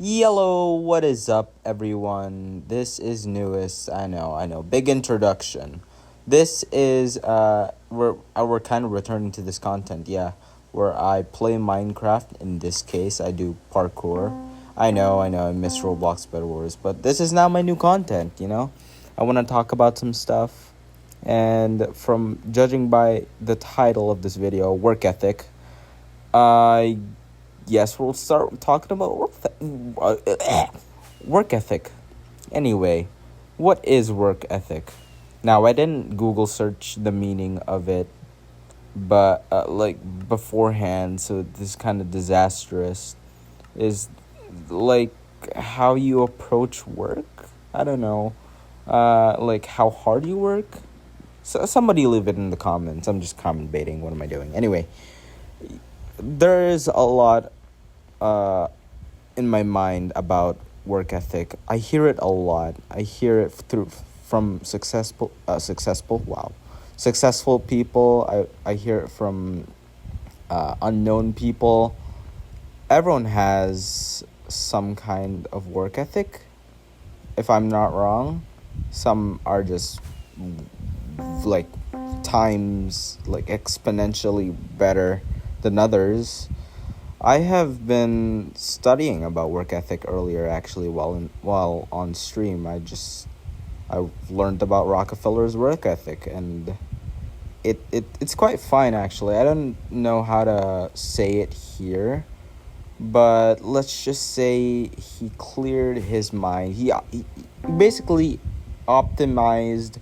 Yellow, what is up, everyone? This is newest. I know. Big introduction. This is we're kind of returning to this content, yeah, where I play Minecraft. In this case, I do parkour. I miss Roblox Bed Wars, but this is now my new content. I want to talk about some stuff, and from judging by the title of this video, work ethic, I yes, we'll start talking about work ethic. Anyway, what is work ethic? Now, I didn't Google search the meaning of it, but like beforehand, so this is kind of disastrous. Is like how you approach work. I don't know. Like how hard you work. So somebody leave it in the comments. I'm just comment baiting. What am I doing? Anyway, there is a lot in my mind about work ethic. I hear it a lot. I hear it from successful people. I hear it from unknown people. Everyone has some kind of work ethic. If I'm not wrong, some are just like times like exponentially better than others. I have been studying about work ethic earlier, actually, while on stream. I learned about Rockefeller's work ethic, and it's quite fine, actually. I don't know how to say it here, but let's just say he cleared his mind. He basically optimized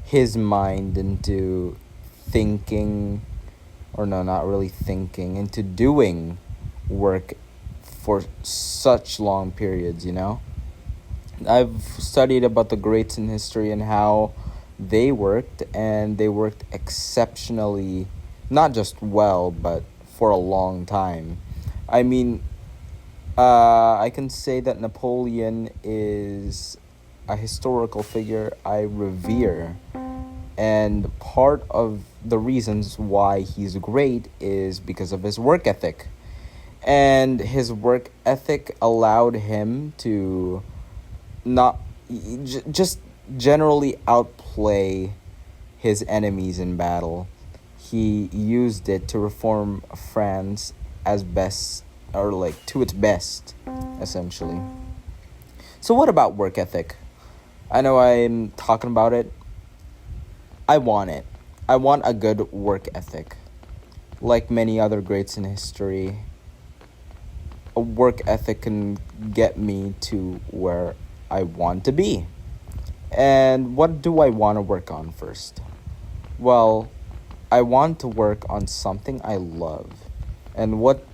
his mind into thinking, or no, not really thinking, into doing work for such long periods. I've studied about the greats in history and how they worked, and they worked exceptionally, not just well, but for a long time. I mean, I can say that Napoleon is a historical figure I revere, and part of the reasons why he's great is because of his work ethic. And his work ethic allowed him to not just generally outplay his enemies in battle. He used it to reform France as best, or like to its best, essentially. So what about work ethic? I know I'm talking about it. I want it. I want a good work ethic. Like many other greats in history, a work ethic can get me to where I want to be. And what do I want to work on first? Well, I want to work on something I love. And what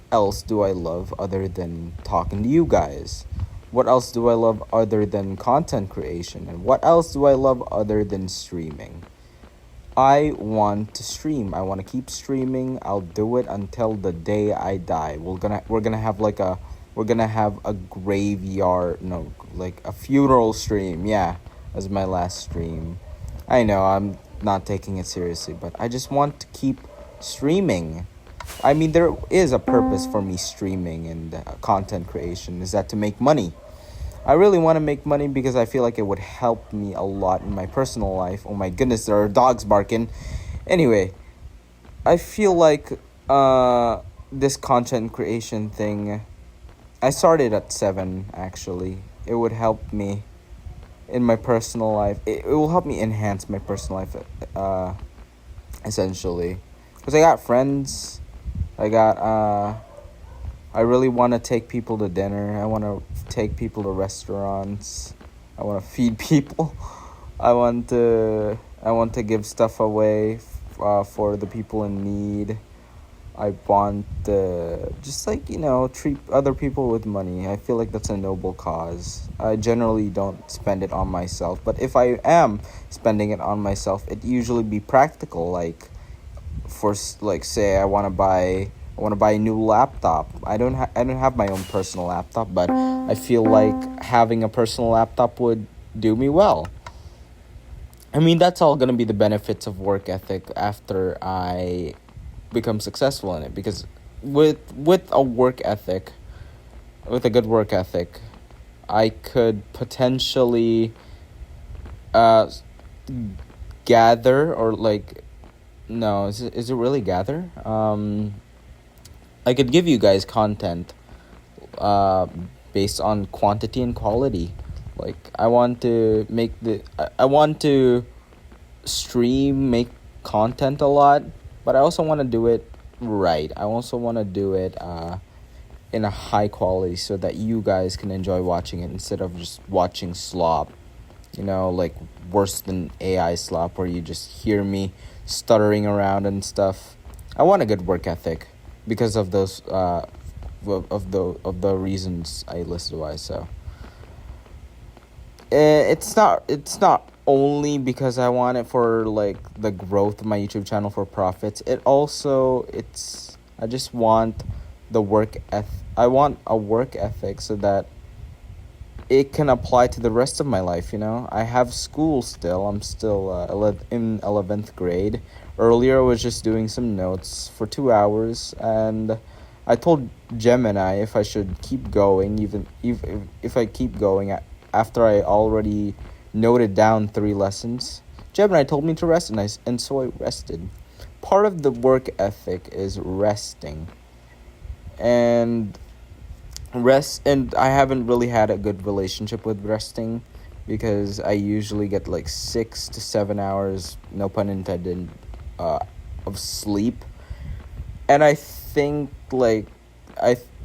else do I love other than talking to you guys? What else do I love other than content creation? And what else do I love other than streaming? I want to stream. I want to keep streaming. I'll do it until the day I die. We're gonna have a graveyard, no, like a funeral stream. Yeah, as my last stream. I know I'm not taking it seriously, but I just want to keep streaming. I mean, there is a purpose for me streaming and content creation. Is that to make money? I really want to make money because I feel like it would help me a lot in my personal life. Oh my goodness, there are dogs barking. Anyway, I feel like this content creation thing, I started at 7, actually. It would help me in my personal life. It will help me enhance my personal life, essentially. Because I got friends. I really want to take people to dinner. I want to take people to restaurants. I want to feed people. I want to give stuff away for the people in need. I want to just treat other people with money. I feel like that's a noble cause. I generally don't spend it on myself, but if I am spending it on myself, it usually be practical. Like say I want to buy a new laptop. I don't have my own personal laptop, but I feel like having a personal laptop would do me well. I mean, that's all going to be the benefits of work ethic after I become successful in it, because with a work ethic, with a good work ethic, I could potentially uh gather, or like, no, is it really gather? I could give you guys content uh based on quantity and quality. Like, I want to I want to stream, make content a lot, but I also want to do it right. I also want to do it in a high quality so that you guys can enjoy watching it instead of just watching slop. Like worse than AI slop where you just hear me stuttering around and stuff. I want a good work ethic because of those of the reasons I listed why. So it's not only because I want it for like the growth of my YouTube channel for profits. It's I just want I want a work ethic so that it can apply to the rest of my life. I have school still. I'm still in 11th grade. Earlier I was just doing some notes for 2 hours, and I told Gemini if I should keep going, even if I keep going after I already noted down 3 lessons. Gemini told me to rest, and so I rested. Part of the work ethic is resting. And I haven't really had a good relationship with resting because I usually get like 6 to 7 hours, no pun intended, of sleep. And I think like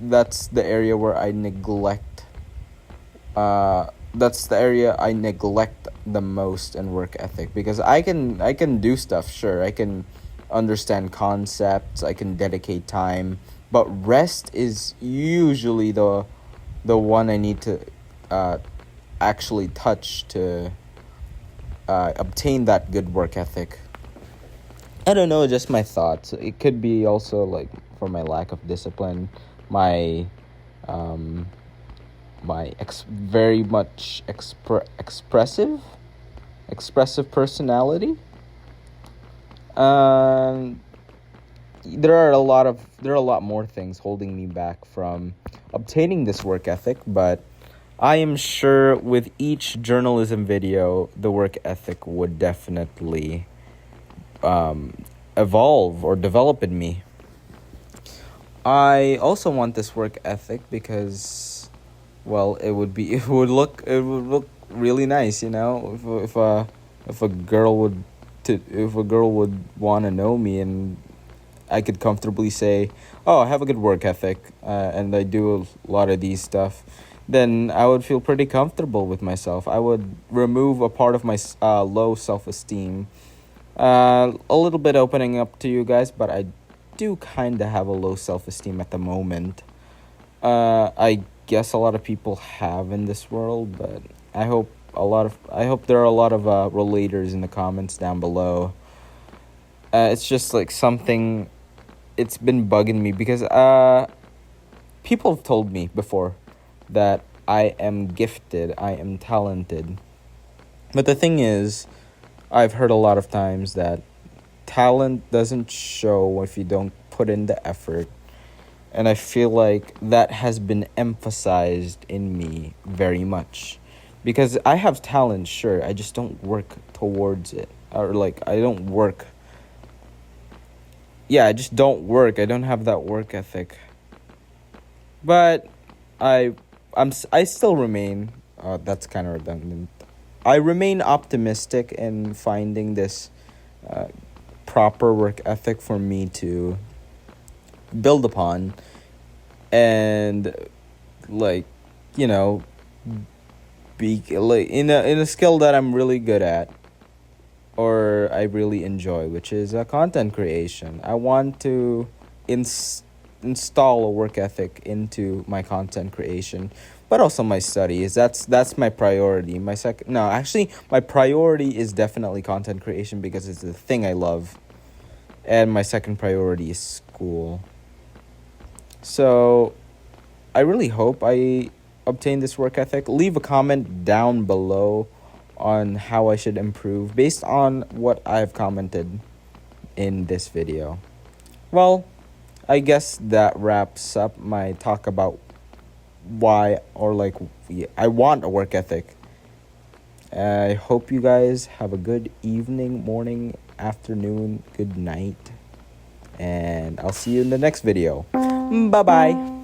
that's the area where I neglect that's the area I neglect the most in work ethic, because I can do stuff, sure. I can understand concepts, I can dedicate time, but rest is usually the one I need to actually touch to obtain that good work ethic. I don't know, just my thoughts. It could be also like for my lack of discipline, my very much expressive personality. Um, there are a lot more things holding me back from obtaining this work ethic, but I am sure with each journalism video, the work ethic would definitely evolve or develop in me. I also want this work ethic because, well, it would look really nice, if a girl would want to know me, and I could comfortably say, "Oh, I have a good work ethic, and I do a lot of these stuff." Then I would feel pretty comfortable with myself. I would remove a part of my low self-esteem. A little bit opening up to you guys, but I do kind of have a low self-esteem at the moment. I guess a lot of people have in this world, but I hope there are a lot of relators in the comments down below. It's just like something. It's been bugging me because people have told me before that I am gifted, I am talented. But the thing is, I've heard a lot of times that talent doesn't show if you don't put in the effort. And I feel like that has been emphasized in me very much. Because I have talent, sure, I just don't work towards it. Or like, I don't work. Yeah, I just don't work. I don't have that work ethic. But I still remain, that's kind of redundant. I remain optimistic in finding this proper work ethic for me to build upon, and like, be like in a skill that I'm really good at, or I really enjoy, which is content creation. I want to install a work ethic into my content creation, but also my studies. That's my priority. My priority is definitely content creation because it's the thing I love, and my second priority is school. So I really hope I obtain this work ethic. Leave a comment down below on how I should improve based on what I've commented in this video. Well, I guess that wraps up my talk about why, or like, I want a work ethic. I hope you guys have a good evening, morning, afternoon, good night, and I'll see you in the next video. Bye bye.